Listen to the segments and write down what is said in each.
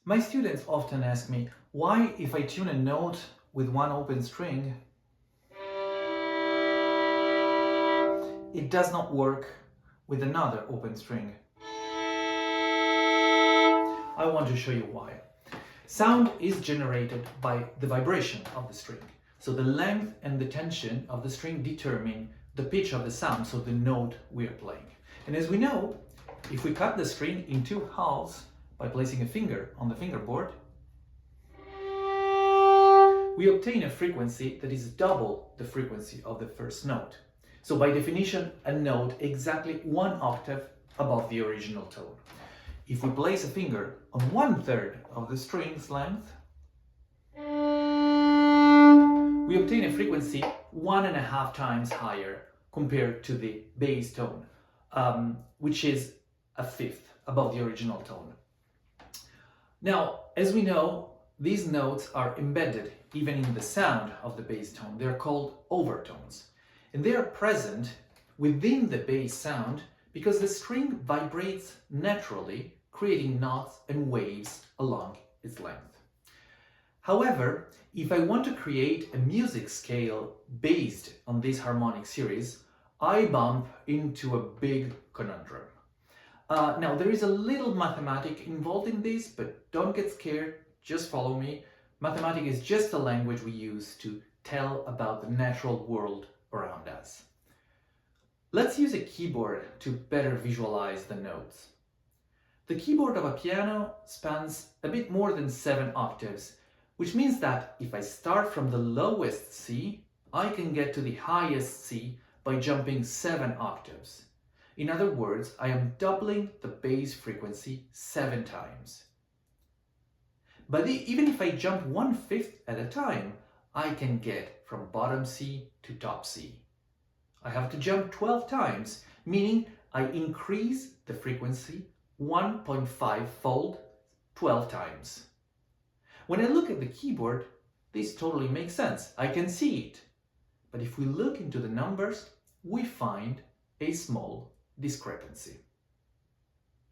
My students often ask me why, if I tune a note with one open string, it does not work with another open string. I want to show you why. Sound is generated by the vibration of the string. So the length and the tension of the string determine the pitch of the sound, so the note we are playing. And as we know, if we cut the string in two halves by placing a finger on the fingerboard, we obtain a frequency that is double the frequency of the first note. So by definition, a note exactly one octave above the original tone. If we place a finger on 1/3 of the string's length, we obtain a frequency 1.5 times higher compared to the bass tone, which is a fifth above the original tone. Now, as we know, these notes are embedded even in the sound of the bass tone. They're called overtones, and they are present within the bass sound because the string vibrates naturally, creating knots and waves along its length. However, if I want to create a music scale based on this harmonic series, I bump into a big conundrum. Now, there is a little mathematics involved in this, but don't get scared, just follow me. Mathematics is just a language we use to tell about the natural world around us. Let's use a keyboard to better visualize the notes. The keyboard of a piano spans a bit more than 7 octaves, which means that if I start from the lowest C, I can get to the highest C by jumping 7 octaves. In other words, I am doubling the bass frequency 7 times. But even if I jump 1/5 at a time, I can get from bottom C to top C. I have to jump 12 times, meaning I increase the frequency 1.5-fold 12 times. When I look at the keyboard, this totally makes sense. I can see it. But if we look into the numbers, we find a small discrepancy.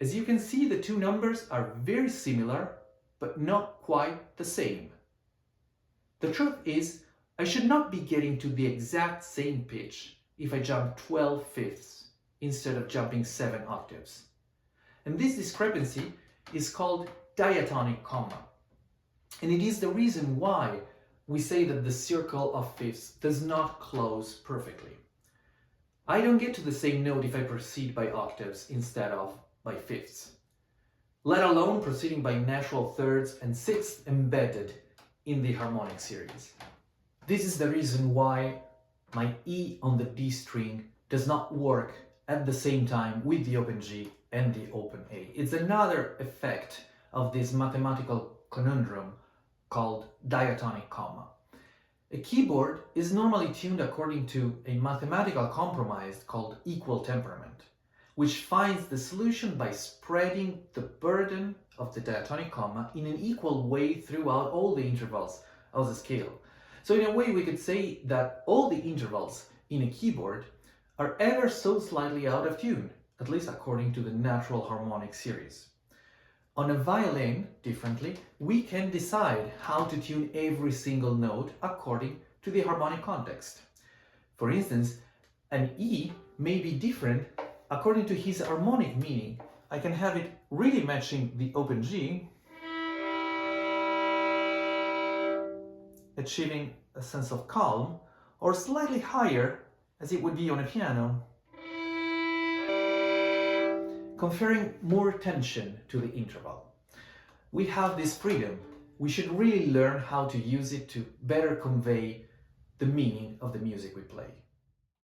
As you can see, the two numbers are very similar, but not quite the same. The truth is, I should not be getting to the exact same pitch if I jump 12/5 instead of jumping 7 octaves. And this discrepancy is called diatonic comma. And it is the reason why we say that the circle of fifths does not close perfectly. I don't get to the same note if I proceed by octaves instead of by fifths, let alone proceeding by natural thirds and sixths embedded in the harmonic series. This is the reason why my E on the D string does not work at the same time with the open G and the open A. It's another effect of this mathematical conundrum called diatonic comma. A keyboard is normally tuned according to a mathematical compromise called equal temperament, which finds the solution by spreading the burden of the diatonic comma in an equal way throughout all the intervals of the scale. So in a way, we could say that all the intervals in a keyboard are ever so slightly out of tune, at least according to the natural harmonic series. On a violin, differently, we can decide how to tune every single note according to the harmonic context. For instance, an E may be different according to his harmonic meaning. I can have it really matching the open G, achieving a sense of calm, or slightly higher, as it would be on a piano, conferring more tension to the interval. We have this freedom. We should really learn how to use it to better convey the meaning of the music we play.